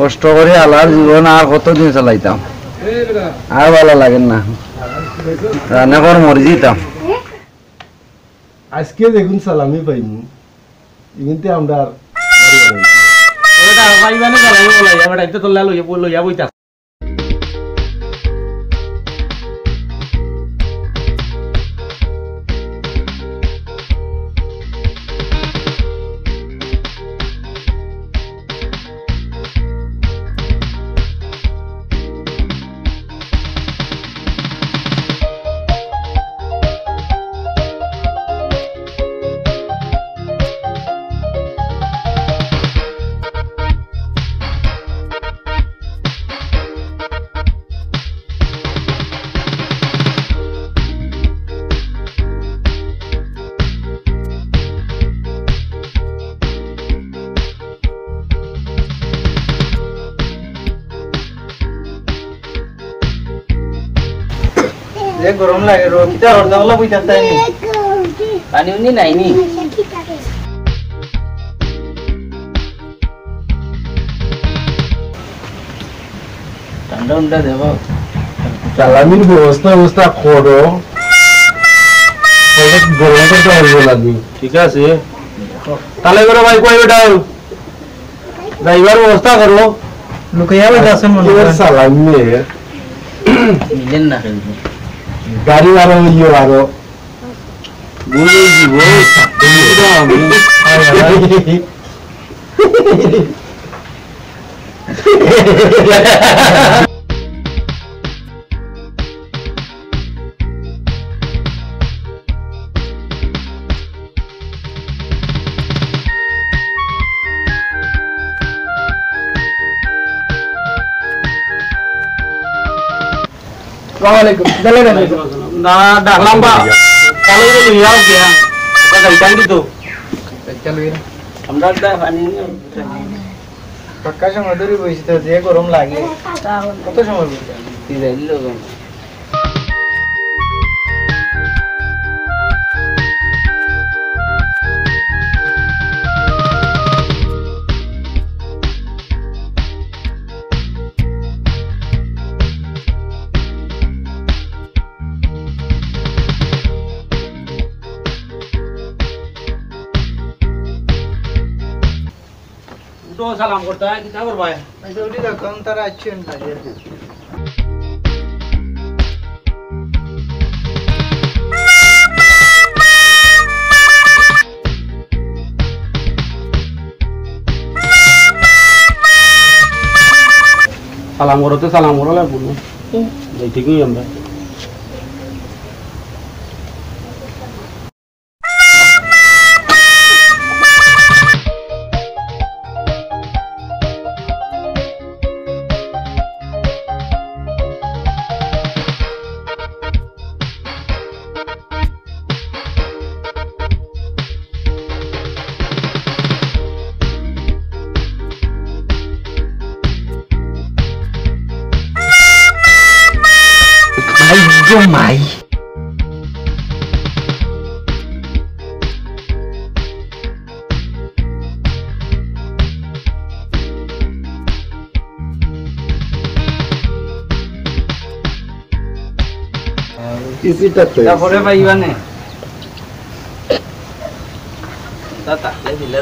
কষ্ট করে আলার জীবন আর কতদিন চালাইতাম, আর ভালো লাগেন না, রান্না করে মরে যেতাম। আজকে দেখুন সালামি পাইনি, কিন্তু আমরা গরম লাগে রোকিটা হরদামলা বইতে তাইনি পানি উনি নাইনি ঠান্ডা উন্ডা দেব সালামির ব্যবস্থা করো, গরম করতে পারবো না। ঠিক আছে তাহলে করে ভাই কই বেটা ড্রাইভার ব্যবস্থা করলো লুকাইয়া বইতে আছেন মনে হয়। সালামি মিলেন না কিন্তু গাড়ি আরো আরো বলে দিব না ডাকলাম বা চালু করে যাও গিয়া গাড়ি টাঙ্গি তো চালু আমরা পানি পাক্কা সময় ধরে বসে যে গরম লাগে কত সময় বসে সালাম করতে হয় কিতা করবা উঠি দেখুন তারা আছেন সালাম করতে সালাম করো লাগবো ঠিকই আমরা Mai তারপরে পাইবানে তা তাহলে দিলে